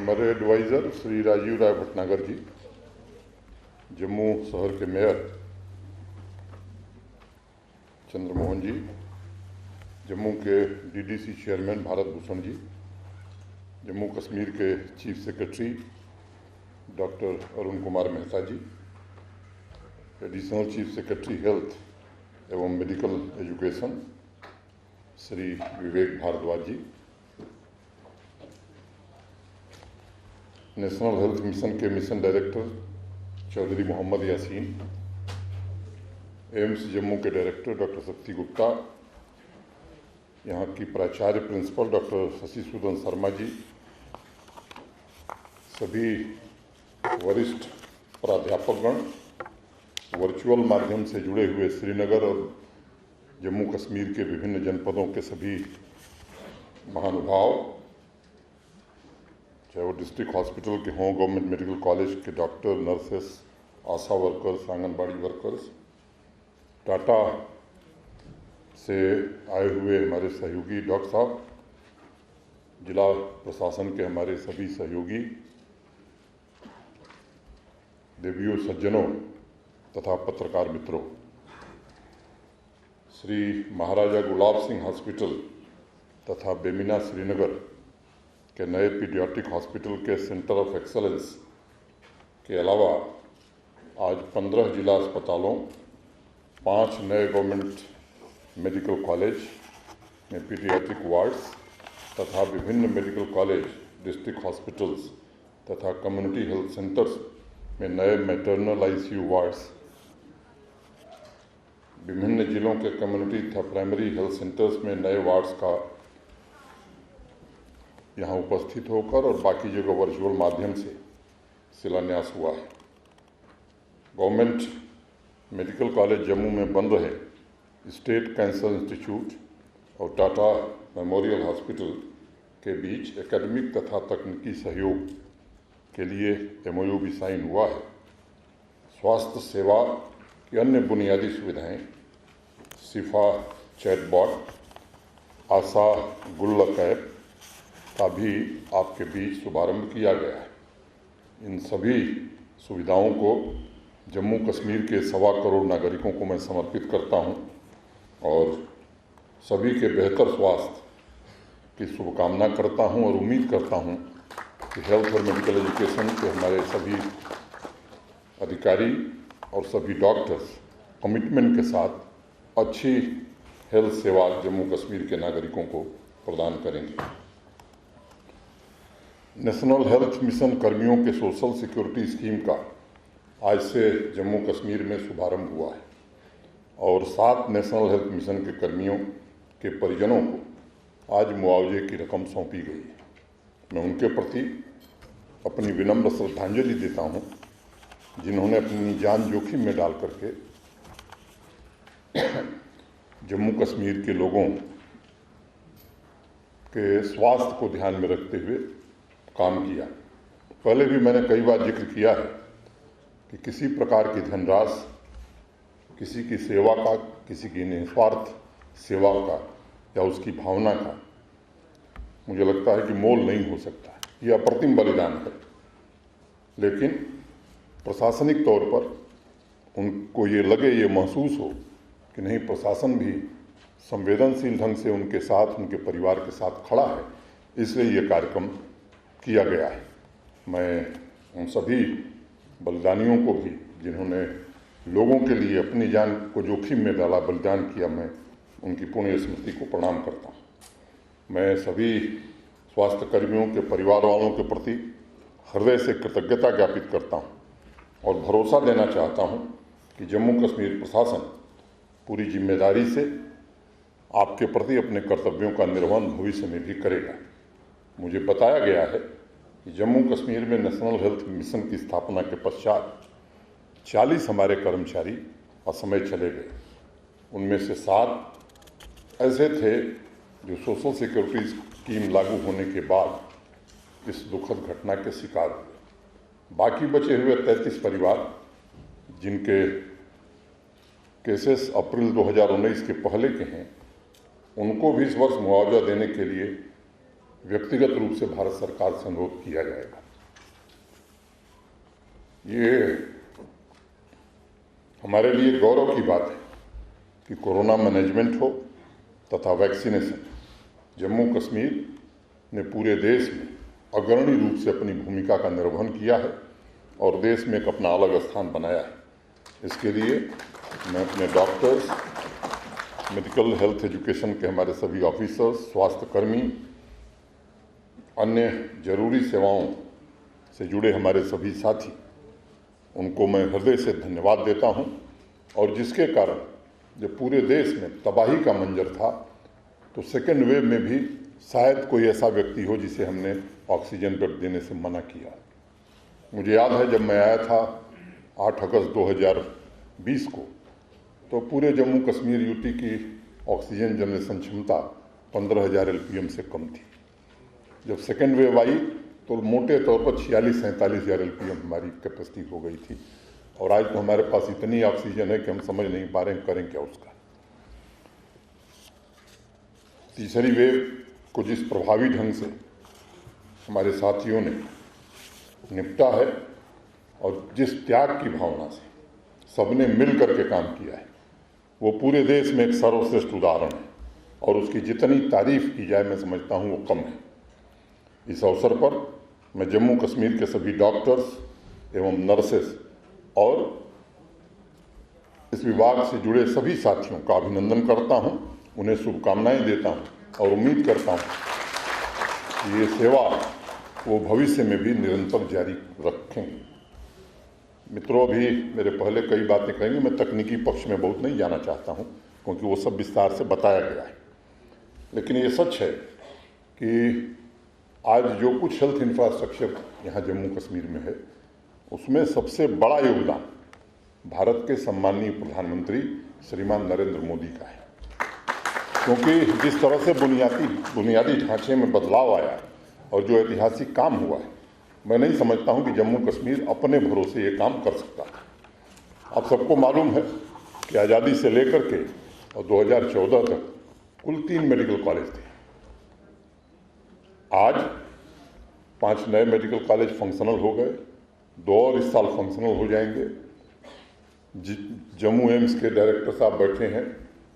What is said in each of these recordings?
हमारे एडवाइज़र श्री राजीव राय भटनागर जी, जम्मू शहर के मेयर चंद्रमोहन जी, जम्मू के डीडीसी चेयरमैन भारत भूषण जी, जम्मू कश्मीर के chief secretary doctor Arun Kumar Mehta ji, additional chief secretary health एवं medical education Shri Vivek Bhardwaj ji, national health mission के मिशन डायरेक्टर चौधरी मोहम्मद यासीन, एम्स जम्मू के डायरेक्टर डॉक्टर शक्ति गुप्ता, यहाँ की प्राचार्य प्रिंसिपल डॉक्टर शशि सूदन शर्मा जी, सभी वरिष्ठ प्राध्यापकगण, वर्चुअल माध्यम से जुड़े हुए श्रीनगर और जम्मू कश्मीर के विभिन्न जनपदों के सभी महानुभाव, चाहे वो डिस्ट्रिक्ट हॉस्पिटल के हों, गवर्नमेंट मेडिकल कॉलेज के डॉक्टर, नर्सेस, आशा वर्कर्स, आंगनबाड़ी वर्कर्स, टाटा से आए हुए हमारे सहयोगी डॉक्टर साहब, जिला प्रशासन के हमारे सभी सहयोगी, देवियों, सज्जनों तथा पत्रकार मित्रों, श्री महाराजा गुलाब सिंह हॉस्पिटल तथा बेमिना श्रीनगर के नए पीडियाट्रिक हॉस्पिटल के सेंटर ऑफ एक्सेलेंस के अलावा आज 15 जिला अस्पतालों, 5 नए गवर्नमेंट मेडिकल कॉलेज में पीडियाट्रिक वार्ड्स तथा विभिन्न मेडिकल कॉलेज, डिस्ट्रिक्ट हॉस्पिटल्स तथा कम्युनिटी हेल्थ सेंटर्स में नए मैटरनल आईसीयू वार्ड्स, विभिन्न जिलों के कम्युनिटी तथा प्राइमरी हेल्थ सेंटर्स में नए वार्ड्स का यहाँ उपस्थित होकर और बाकी जगह वर्चुअल माध्यम से शिलान्यास हुआ है। गवर्नमेंट मेडिकल कॉलेज जम्मू में बन रहे स्टेट कैंसर इंस्टीट्यूट और टाटा मेमोरियल हॉस्पिटल के बीच एकेडमिक तथा तकनीकी सहयोग के लिए एमओयू भी साइन हुआ है। स्वास्थ्य सेवा की अन्य बुनियादी सुविधाएं, शिफा चैटबॉट, आशा गुल्लक ऐप का भी आपके बीच शुभारंभ किया गया है। इन सभी सुविधाओं को जम्मू कश्मीर के 1.25 करोड़ नागरिकों को मैं समर्पित करता हूं और सभी के बेहतर स्वास्थ्य की शुभकामना करता हूं और उम्मीद करता हूं कि हेल्थ और मेडिकल एजुकेशन के हमारे सभी अधिकारी और सभी डॉक्टर्स कमिटमेंट के साथ अच्छी हेल्थ सेवा जम्मू कश्मीर के नागरिकों को प्रदान करेंगे। नेशनल हेल्थ मिशन कर्मियों के सोशल सिक्योरिटी स्कीम का आज से जम्मू कश्मीर में शुभारंभ हुआ है और 7 नेशनल हेल्थ मिशन के कर्मियों के परिजनों को आज मुआवजे की रकम सौंपी गई है। मैं उनके प्रति अपनी विनम्र श्रद्धांजलि देता हूं, जिन्होंने अपनी जान जोखिम में डाल करके जम्मू कश्मीर के लोगों के स्वास्थ्य को ध्यान में रखते हुए काम किया। पहले भी मैंने कई बार जिक्र किया है कि किसी प्रकार की धनराशि किसी की सेवा का, किसी की निस्वार्थ सेवा का या उसकी भावना का मुझे लगता है कि मोल नहीं हो सकता है। यह अप्रतिम बलिदान है, लेकिन प्रशासनिक तौर पर उनको ये लगे, ये महसूस हो कि नहीं, प्रशासन भी संवेदनशील ढंग से उनके साथ, उनके परिवार के साथ खड़ा है, इसलिए ये कार्यक्रम किया गया है। मैं उन सभी बलिदानियों को भी, जिन्होंने लोगों के लिए अपनी जान को जोखिम में डाला, बलिदान किया, मैं उनकी पुण्य स्मृति को प्रणाम करता हूँ। मैं सभी स्वास्थ्य कर्मियों के परिवार वालों के प्रति हृदय से कृतज्ञता ज्ञापित करता हूँ और भरोसा देना चाहता हूँ कि जम्मू कश्मीर प्रशासन पूरी जिम्मेदारी से आपके प्रति अपने कर्तव्यों का निर्वहन भविष्य में भी करेगा। मुझे बताया गया है कि जम्मू कश्मीर में नेशनल हेल्थ मिशन की स्थापना के पश्चात 40 हमारे कर्मचारी असमय चले गए। उनमें से 7 ऐसे थे जो सोशल सिक्योरिटी स्कीम लागू होने के बाद इस दुखद घटना के शिकार हुए। बाकी बचे हुए 33 परिवार, जिनके केसेस अप्रैल 2019 के पहले के हैं, उनको भी इस वर्ष मुआवजा देने के लिए व्यक्तिगत रूप से भारत सरकार से अनुरोध किया जाएगा। ये हमारे लिए गौरव की बात है कि कोरोना मैनेजमेंट हो तथा वैक्सीनेशन, जम्मू कश्मीर ने पूरे देश में अग्रणी रूप से अपनी भूमिका का निर्वहन किया है और देश में एक अपना अलग स्थान बनाया है। इसके लिए मैं अपने डॉक्टर्स, मेडिकल हेल्थ एजुकेशन के हमारे सभी ऑफिसर्स, स्वास्थ्यकर्मी, अन्य जरूरी सेवाओं से जुड़े हमारे सभी साथी, उनको मैं हृदय से धन्यवाद देता हूं। और जिसके कारण जब पूरे देश में तबाही का मंजर था तो सेकेंड वेव में भी शायद कोई ऐसा व्यक्ति हो जिसे हमने ऑक्सीजन बेड देने से मना किया। मुझे याद है जब मैं आया था 8 अगस्त 2020 को, तो पूरे जम्मू कश्मीर यूटी की ऑक्सीजन जनरेशन क्षमता 15,000 LPM से कम थी। जब सेकेंड वेव आई तो मोटे तौर पर 46-47,000 LPM हमारी कैपेसिटी हो गई थी। और आज तो हमारे पास इतनी ऑक्सीजन है कि हम समझ नहीं पा रहे हैं करें क्या उसका। तीसरी वेव को जिस प्रभावी ढंग से हमारे साथियों ने निपटा है और जिस त्याग की भावना से सबने मिल करके काम किया है, वो पूरे देश में एक सर्वश्रेष्ठ उदाहरण है और उसकी जितनी तारीफ की जाए मैं समझता हूँ वो कम है। इस अवसर पर मैं जम्मू कश्मीर के सभी डॉक्टर्स एवं नर्सेस और इस विभाग से जुड़े सभी साथियों का अभिनंदन करता हूं, उन्हें शुभकामनाएं देता हूं और उम्मीद करता हूं कि ये सेवा वो भविष्य में भी निरंतर जारी रखेंगे। मित्रों, अभी मेरे पहले कई बातें कहेंगे, मैं तकनीकी पक्ष में बहुत नहीं जाना चाहता हूं क्योंकि वो सब विस्तार से बताया गया है। लेकिन ये सच है कि आज जो कुछ हेल्थ इंफ्रास्ट्रक्चर यहाँ जम्मू कश्मीर में है उसमें सबसे बड़ा योगदान भारत के सम्माननीय प्रधानमंत्री श्रीमान नरेंद्र मोदी का है। क्योंकि जिस तरह से बुनियादी ढांचे में बदलाव आया और जो ऐतिहासिक काम हुआ है, मैं नहीं समझता हूं कि जम्मू कश्मीर अपने भरोसे ये काम कर सकता है। आप सबको मालूम है कि आज़ादी से लेकर के और 2014 तक कुल 3 मेडिकल कॉलेज थे। आज 5 नए मेडिकल कॉलेज फंक्शनल हो गए, 2 और इस साल फंक्शनल हो जाएंगे। जम्मू एम्स के डायरेक्टर साहब बैठे हैं,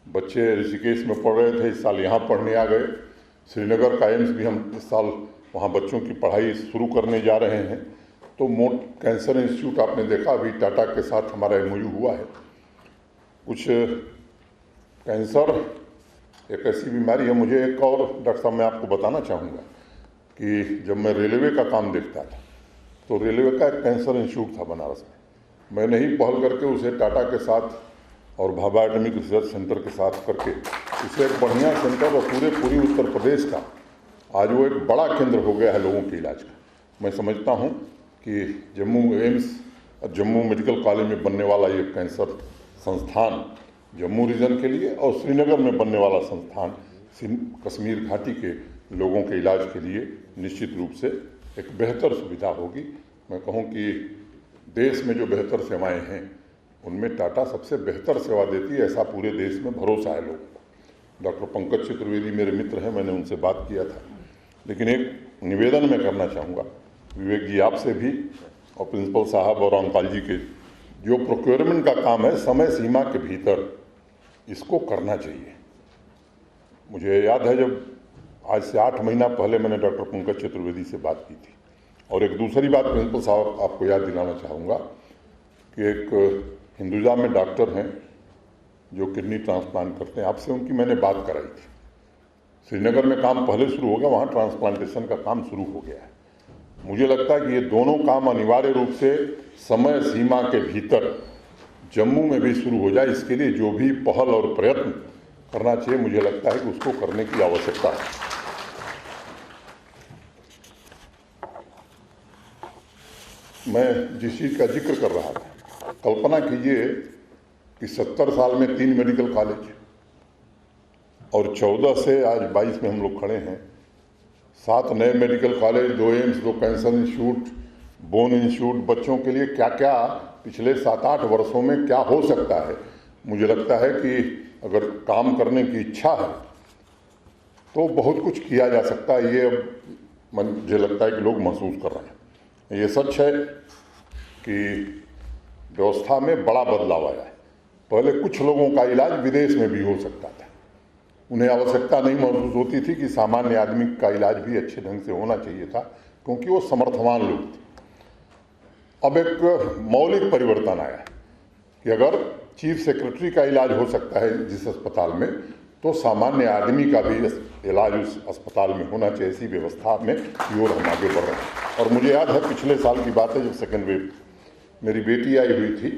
बच्चे ऋषिकेश में पढ़ रहे थे, इस साल यहाँ पढ़ने आ गए। श्रीनगर का एम्स भी हम इस साल वहाँ बच्चों की पढ़ाई शुरू करने जा रहे हैं। तो कैंसर इंस्टीट्यूट आपने देखा, अभी टाटा के साथ हमारा MOU हुआ है। कुछ कैंसर एक ऐसी बीमारी है, मुझे एक और डॉक्टर साहब मैं आपको बताना चाहूँगा कि जब मैं रेलवे का काम देखता था तो रेलवे का एक कैंसर इंस्टीट्यूट था बनारस में। मैंने ही पहल करके उसे टाटा के साथ और भाभा एटॉमिक रिसर्च सेंटर के साथ करके इसे एक बढ़िया सेंटर और पूरी उत्तर प्रदेश का आज वो एक बड़ा केंद्र हो गया है लोगों के इलाज का। मैं समझता हूँ कि जम्मू एम्स और जम्मू मेडिकल कॉलेज में बनने वाला ये कैंसर संस्थान जम्मू रीजन के लिए और श्रीनगर में बनने वाला संस्थान कश्मीर घाटी के लोगों के इलाज के लिए निश्चित रूप से एक बेहतर सुविधा होगी। मैं कहूँ कि देश में जो बेहतर सेवाएं हैं उनमें टाटा सबसे बेहतर सेवा देती है, ऐसा पूरे देश में भरोसा है लोगों को। डॉक्टर पंकज चतुर्वेदी मेरे मित्र हैं, मैंने उनसे बात किया था। लेकिन एक निवेदन मैं करना चाहूँगा विवेक जी आपसे भी और प्रिंसिपल साहब और अंकाल जी के, जो प्रोक्योरमेंट का काम है समय सीमा के भीतर इसको करना चाहिए। मुझे याद है जब आज से 8 महीना पहले मैंने डॉक्टर पंकज चतुर्वेदी से बात की थी। और एक दूसरी बात प्रिंसिपल साहब आपको याद दिलाना चाहूँगा कि एक हिंदुजा में डॉक्टर हैं जो किडनी ट्रांसप्लांट करते हैं, आपसे उनकी मैंने बात कराई थी। श्रीनगर में काम पहले शुरू हो गया, वहाँ ट्रांसप्लांटेशन का काम शुरू हो गया है। मुझे लगता है कि ये दोनों काम अनिवार्य रूप से समय सीमा के भीतर जम्मू में भी शुरू हो जाए। इसके लिए जो भी पहल और प्रयत्न करना चाहिए, मुझे लगता है कि उसको करने की आवश्यकता है। मैं जिस चीज़ का जिक्र कर रहा था, कल्पना कीजिए कि 70 साल में 3 मेडिकल कॉलेज और 14 से आज 22 में हम लोग खड़े हैं, 7 नए medical college, 2 AIIMS, 2 cancer institute, bone institute. बच्चों के लिए क्या क्या पिछले 7-8 वर्षों में क्या हो सकता है। मुझे लगता है कि अगर काम करने की इच्छा है तो बहुत कुछ किया जा सकता है, ये अब मुझे लगता है कि लोग महसूस कर रहे हैं। ये सच है कि व्यवस्था में बड़ा बदलाव आया है। पहले कुछ लोगों का इलाज विदेश में भी हो सकता था, उन्हें आवश्यकता नहीं महसूस होती थी कि सामान्य आदमी का इलाज भी अच्छे ढंग से होना चाहिए था, क्योंकि वो समर्थवान लोग थे। अब एक मौलिक परिवर्तन आया है कि अगर चीफ सेक्रेटरी का इलाज हो सकता है जिस अस्पताल में, तो सामान्य आदमी का भी इलाज उस अस्पताल में होना चाहिए। ऐसी व्यवस्था में की ओर हम आगे बढ़ रहे हैं। और मुझे याद है पिछले साल की बात है, जब सेकेंड वेव मेरी बेटी आई हुई थी,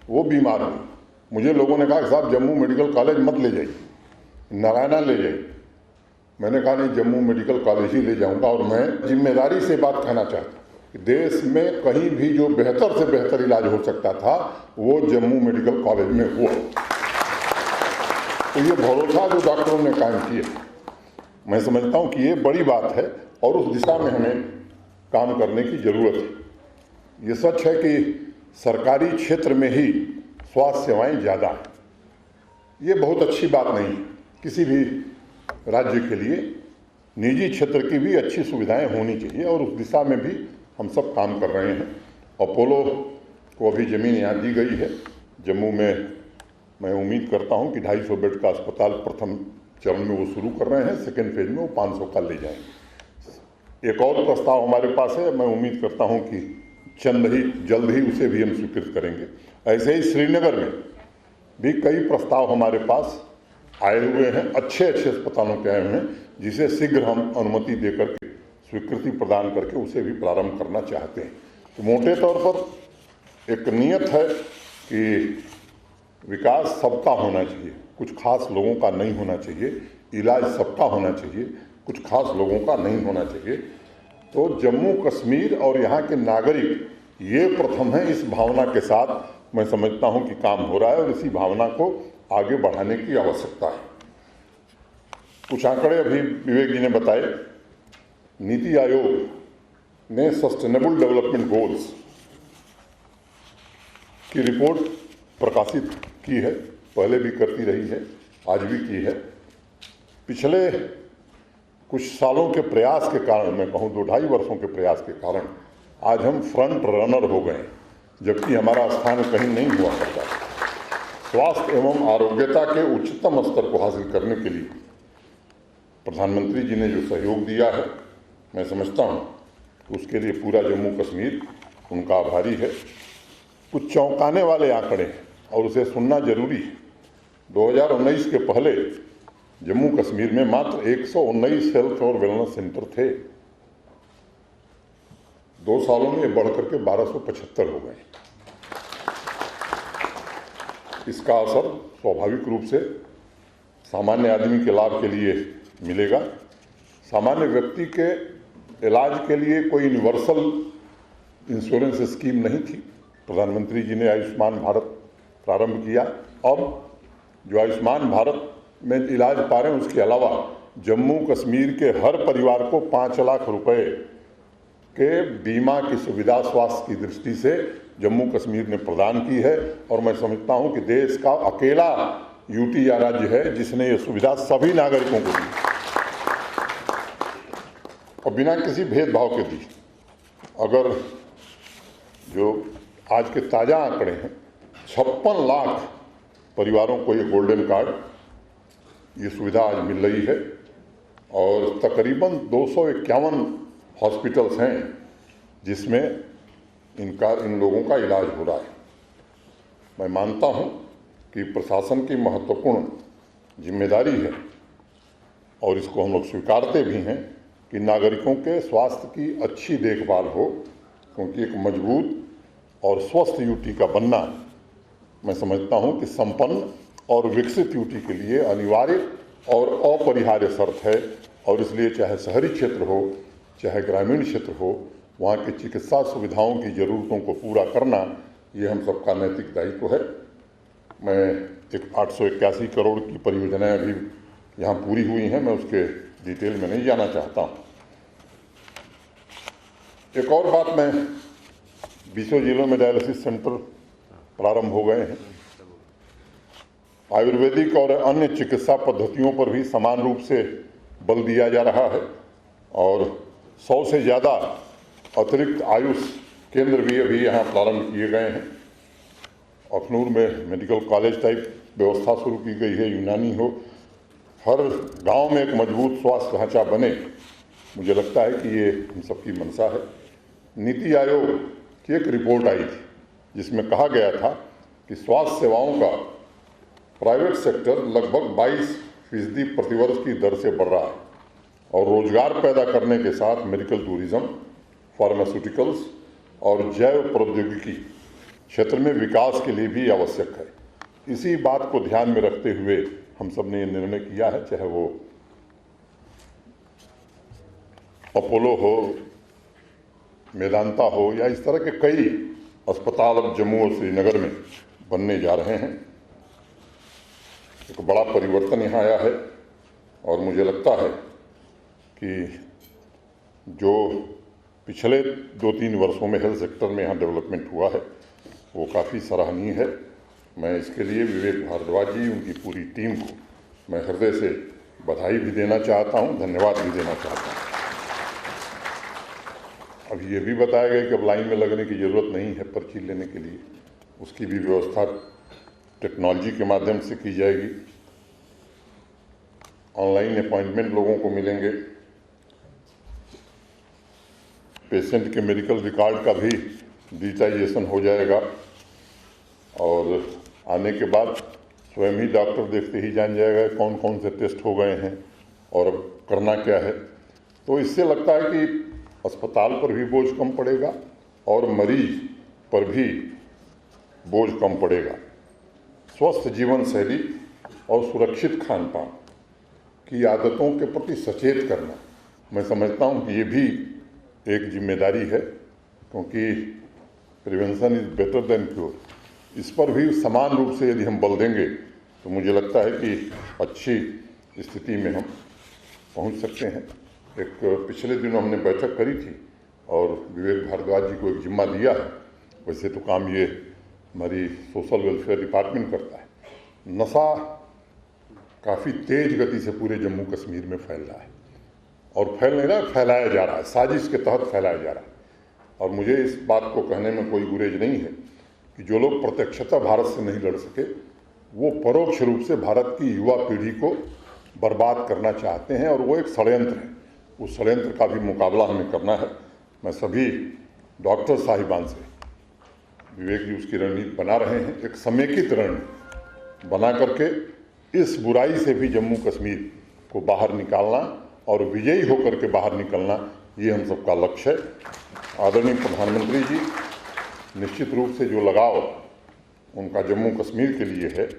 वो बीमार हुई। मुझे लोगों ने कहा कि साहब जम्मू मेडिकल कॉलेज मत ले जाइए, नारायणा ले जाइए। मैंने कहा नहीं, जम्मू मेडिकल कॉलेज ही ले जाऊंगा। और मैं जिम्मेदारी से बात कहना चाहता हूँ कि देश में कहीं भी जो बेहतर से बेहतर इलाज हो सकता था वो जम्मू मेडिकल कॉलेज में हुआ। तो ये भरोसा जो डॉक्टरों ने कायम किया, मैं समझता हूँ कि ये बड़ी बात है और उस दिशा में हमें काम करने की ज़रूरत है। ये सच है कि सरकारी क्षेत्र में ही स्वास्थ्य सेवाएं ज़्यादा हैं, ये बहुत अच्छी बात नहीं है। किसी भी राज्य के लिए निजी क्षेत्र की भी अच्छी सुविधाएं होनी चाहिए और उस दिशा में भी हम सब काम कर रहे हैं। अपोलो को अभी ज़मीन यहाँ दी गई है जम्मू में। मैं उम्मीद करता हूँ कि 250 बेड का अस्पताल प्रथम चरण में वो शुरू कर रहे हैं, सेकेंड फेज में वो 500 का ले जाएंगे। एक और प्रस्ताव हमारे पास है, मैं उम्मीद करता हूँ कि जल्द ही उसे भी हम स्वीकृत करेंगे। ऐसे ही श्रीनगर में भी कई प्रस्ताव हमारे पास आए हुए हैं, अच्छे अस्पतालों के आए हुए हैं, जिसे शीघ्र हम अनुमति देकर के स्वीकृति प्रदान करके उसे भी प्रारंभ करना चाहते हैं। तो मोटे तौर पर एक नियत है कि विकास सबका होना चाहिए, कुछ खास लोगों का नहीं होना चाहिए। इलाज सबका होना चाहिए, कुछ खास लोगों का नहीं होना चाहिए। तो जम्मू कश्मीर और यहाँ के नागरिक ये प्रथम है, इस भावना के साथ मैं समझता हूँ कि काम हो रहा है और इसी भावना को आगे बढ़ाने की आवश्यकता है। कुछ आंकड़े अभी विवेक जी ने बताए। नीति आयोग ने सस्टेनेबल डेवलपमेंट गोल्स की रिपोर्ट प्रकाशित की है, पहले भी करती रही है, आज भी की है। पिछले कुछ सालों के प्रयास के कारण, मैं कहूँ 2-2.5 वर्षों के प्रयास के कारण आज हम फ्रंट रनर हो गए, जबकि हमारा स्थान कहीं नहीं हुआ करता। स्वास्थ्य एवं आरोग्यता के उच्चतम स्तर को हासिल करने के लिए प्रधानमंत्री जी ने जो सहयोग दिया है, मैं समझता हूँ उसके लिए पूरा जम्मू कश्मीर उनका आभारी है। कुछ चौंकाने वाले आंकड़े हैं और उसे सुनना जरूरी है। 2019 के पहले जम्मू कश्मीर में मात्र 119 हेल्थ और वेलनेस सेंटर थे। 2 सालों में ये बढ़कर के 1275 हो गए। इसका असर स्वाभाविक रूप से सामान्य आदमी के लाभ के लिए मिलेगा। सामान्य व्यक्ति के इलाज के लिए कोई यूनिवर्सल इंश्योरेंस स्कीम नहीं थी। प्रधानमंत्री जी ने आयुष्मान भारत प्रारंभ किया। अब जो आयुष्मान भारत में इलाज पा रहे हैं, उसके अलावा जम्मू कश्मीर के हर परिवार को 5 लाख रुपए के बीमा की सुविधा स्वास्थ्य की दृष्टि से जम्मू कश्मीर ने प्रदान की है। और मैं समझता हूं कि देश का अकेला यूटी या राज्य है जिसने ये सुविधा सभी नागरिकों को दी और बिना किसी भेदभाव के दी। अगर जो आज के ताज़ा आंकड़े हैं, 56 लाख परिवारों को ये गोल्डन कार्ड, ये सुविधा आज मिल रही है और तकरीबन 251 हॉस्पिटल्स हैं जिसमें इन लोगों का इलाज हो रहा है। मैं मानता हूं कि प्रशासन की महत्वपूर्ण जिम्मेदारी है और इसको हम लोग स्वीकारते भी हैं कि नागरिकों के स्वास्थ्य की अच्छी देखभाल हो, क्योंकि एक मजबूत और स्वस्थ यूटी का बनना मैं समझता हूं कि संपन्न और विकसित यूटी के लिए अनिवार्य और अपरिहार्य शर्त है। और इसलिए चाहे शहरी क्षेत्र हो चाहे ग्रामीण क्षेत्र हो, वहाँ की चिकित्सा सुविधाओं की ज़रूरतों को पूरा करना ये हम सबका नैतिक दायित्व है। मैं एक 881 करोड़ की परियोजनाएं अभी यहाँ पूरी हुई हैं, मैं उसके डिटेल में नहीं जाना चाहता हूँ। एक और बात, मैं 20 जिलों में डायलिसिस सेंटर प्रारंभ हो गए हैं। आयुर्वेदिक और अन्य चिकित्सा पद्धतियों पर भी समान रूप से बल दिया जा रहा है और 100 से ज़्यादा अतिरिक्त आयुष केंद्र भी अभी यहाँ प्रारंभ किए गए हैं। अखनूर में मेडिकल कॉलेज टाइप व्यवस्था शुरू की गई है, यूनानी हो, हर गांव में एक मजबूत स्वास्थ्य ढांचा बने। मुझे लगता है कि ये हम सबकी मंशा है। नीति आयोग की एक रिपोर्ट आई थी जिसमें कहा गया था कि स्वास्थ्य सेवाओं का प्राइवेट सेक्टर लगभग 22% प्रतिवर्ष की दर से बढ़ रहा है और रोजगार पैदा करने के साथ मेडिकल टूरिज्म, फार्मास्यूटिकल्स और जैव प्रौद्योगिकी क्षेत्र में विकास के लिए भी आवश्यक है। इसी बात को ध्यान में रखते हुए हम सब ने ये निर्णय किया है, चाहे वो अपोलो हो, मेदांता हो या इस तरह के कई अस्पताल अब जम्मू और श्रीनगर में बनने जा रहे हैं। एक बड़ा परिवर्तन यहाँ आया है और मुझे लगता है कि जो पिछले 2-3 वर्षों में हेल्थ सेक्टर में यहाँ डेवलपमेंट हुआ है वो काफ़ी सराहनीय है। मैं इसके लिए विवेक भारद्वाज जी, उनकी पूरी टीम को मैं हृदय से बधाई भी देना चाहता हूँ, धन्यवाद भी देना चाहता हूँ। अभी ये भी बताया गया कि अब लाइन में लगने की ज़रूरत नहीं है पर्ची लेने के लिए, उसकी भी व्यवस्था टेक्नोलॉजी के माध्यम से की जाएगी। ऑनलाइन अपॉइंटमेंट लोगों को मिलेंगे, पेशेंट के मेडिकल रिकॉर्ड का भी डिजिटाइजेशन हो जाएगा और आने के बाद स्वयं ही डॉक्टर देखते ही जान जाएगा कौन कौन से टेस्ट हो गए हैं और अब करना क्या है। तो इससे लगता है कि अस्पताल पर भी बोझ कम पड़ेगा और मरीज पर भी बोझ कम पड़ेगा। स्वस्थ जीवन शैली और सुरक्षित खान पान की आदतों के प्रति सचेत करना, मैं समझता हूँ कि ये भी एक जिम्मेदारी है, क्योंकि prevention is better than cure. इस पर भी समान रूप से यदि हम बल देंगे तो मुझे लगता है कि अच्छी स्थिति में हम पहुंच सकते हैं। एक पिछले दिनों हमने बैठक करी थी और विवेक भारद्वाज जी को एक जिम्मा दिया है। वैसे तो काम ये हमारी सोशल वेलफेयर डिपार्टमेंट करता है। नशा काफ़ी तेज गति से पूरे जम्मू कश्मीर में फैल रहा है और फैल नहीं रहा, फैलाया जा रहा है, साजिश के तहत फैलाया जा रहा है। और मुझे इस बात को कहने में कोई गुरेज नहीं है कि जो लोग प्रत्यक्षतः भारत से नहीं लड़ सके वो परोक्ष रूप से भारत की युवा पीढ़ी को बर्बाद करना चाहते हैं और वो एक षड्यंत्र है। उस षड्यंत्र का भी मुकाबला हमें करना है। मैं सभी डॉक्टर साहिबान से, विवेक जी उसकी रणनीति बना रहे हैं, एक समेकित रणनीति बना करके इस बुराई से भी जम्मू कश्मीर को बाहर निकालना और विजयी होकर के बाहर निकलना, ये हम सबका लक्ष्य है। आदरणीय प्रधानमंत्री जी, निश्चित रूप से जो लगाव उनका जम्मू कश्मीर के लिए है,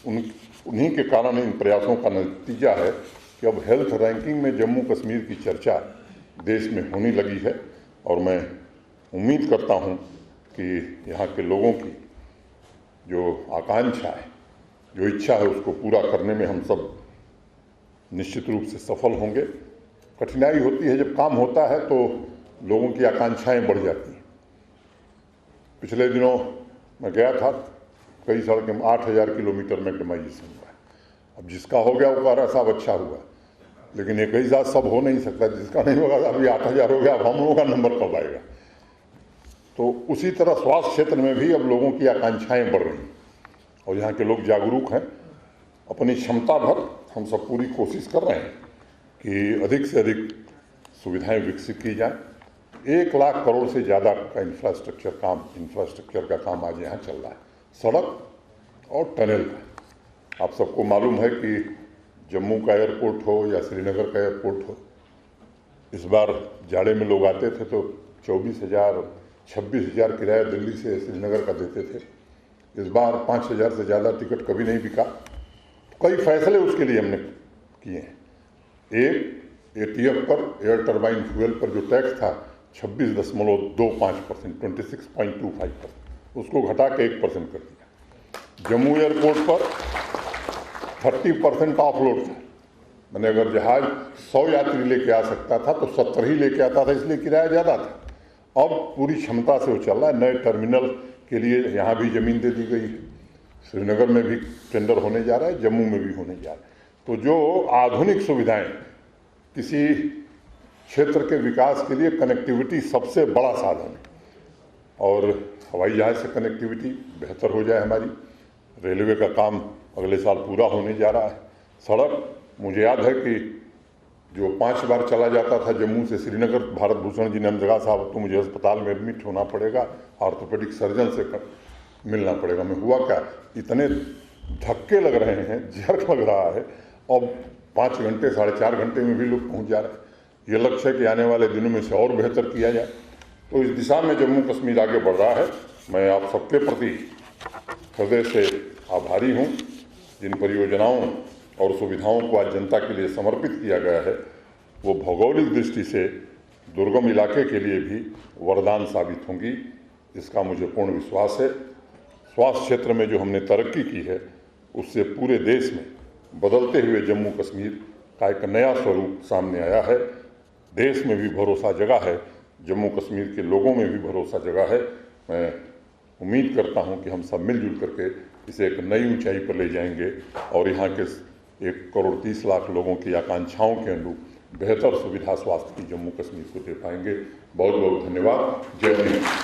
उन्हीं के कारण इन प्रयासों का नतीजा है कि अब हेल्थ रैंकिंग में जम्मू कश्मीर की चर्चा देश में होने लगी है। और मैं उम्मीद करता हूं कि यहाँ के लोगों की जो आकांक्षा है, जो इच्छा है, उसको पूरा करने में हम सब निश्चित रूप से सफल होंगे। कठिनाई होती है जब काम होता है तो लोगों की आकांक्षाएं बढ़ जाती हैं। पिछले दिनों मैं गया था, कई सड़कें 8000 किलोमीटर में डेमाइजेशन हुआ है। अब जिसका हो गया वो कह रहा साहब अच्छा हुआ, लेकिन एक ही साथ सब हो नहीं सकता। जिसका नहीं होगा, अभी 8000 हो गया, अब हम लोगों का नंबर कब आएगा। तो उसी तरह स्वास्थ्य क्षेत्र में भी अब लोगों की आकांक्षाएं बढ़ रही हैं और यहाँ के लोग जागरूक हैं। अपनी क्षमता भर हम सब पूरी कोशिश कर रहे हैं कि अधिक से अधिक सुविधाएं विकसित की जाए। 1 लाख करोड़ से ज़्यादा का इंफ्रास्ट्रक्चर का काम आज यहाँ चल रहा है, सड़क और टनल का। आप सबको मालूम है कि जम्मू का एयरपोर्ट हो या श्रीनगर का एयरपोर्ट हो, इस बार जाड़े में लोग आते थे तो 24,000-26,000 किराया दिल्ली से श्रीनगर का देते थे। इस बार 5,000 से ज़्यादा टिकट कभी नहीं बिका। कई फैसले उसके लिए हमने किए हैं। एक, ATF पर, एयर टर्बाइन फ्यूल पर जो टैक्स था 26.25%, 26.25%, उसको घटा के 1% कर दिया। जम्मू एयरपोर्ट पर 30% ऑफलोड था। मैंने अगर जहाज 100 यात्री लेके आ सकता था तो 70 ही लेके आता था, इसलिए किराया ज़्यादा था। अब पूरी क्षमता से वो चल रहा है। नए टर्मिनल के लिए यहाँ भी ज़मीन दे दी गई है। श्रीनगर में भी टेंडर होने जा रहा है, जम्मू में भी होने जा रहा है। तो जो आधुनिक सुविधाएं किसी क्षेत्र के विकास के लिए कनेक्टिविटी सबसे बड़ा साधन है, और हवाई जहाज़ से कनेक्टिविटी बेहतर हो जाए हमारी। रेलवे का काम अगले साल पूरा होने जा रहा है। सड़क, मुझे याद है कि जो 5 बार चला जाता था जम्मू से श्रीनगर, भारत भूषण जी ने हम जगह साहब तो मुझे अस्पताल में एडमिट होना पड़ेगा, ऑर्थोपेडिक सर्जन से मिलना पड़ेगा। मैं हुआ क्या, इतने धक्के लग रहे हैं, जर्क लग रहा है, और 5 घंटे 4.5 घंटे में भी लोग पहुंच जा रहे हैं। ये लक्ष्य है कि आने वाले दिनों में इसे और बेहतर किया जाए। तो इस दिशा में जम्मू कश्मीर आगे बढ़ रहा है। मैं आप सबके प्रति हृदय से आभारी हूँ। जिन परियोजनाओं और सुविधाओं को आज जनता के लिए समर्पित किया गया है, वो भौगोलिक दृष्टि से दुर्गम इलाके के लिए भी वरदान साबित होंगी, इसका मुझे पूर्ण विश्वास है। स्वास्थ्य क्षेत्र में जो हमने तरक्की की है, उससे पूरे देश में बदलते हुए जम्मू कश्मीर का एक नया स्वरूप सामने आया है। देश में भी भरोसा जगा है, जम्मू कश्मीर के लोगों में भी भरोसा जगा है। मैं उम्मीद करता हूं कि हम सब मिलजुल करके इसे एक नई ऊंचाई पर ले जाएंगे और यहाँ के 1 करोड़ 30 लाख लोगों की आकांक्षाओं के अनुरूप बेहतर सुविधा स्वास्थ्य की जम्मू कश्मीर को दे पाएंगे। बहुत बहुत धन्यवाद। जय हिंद।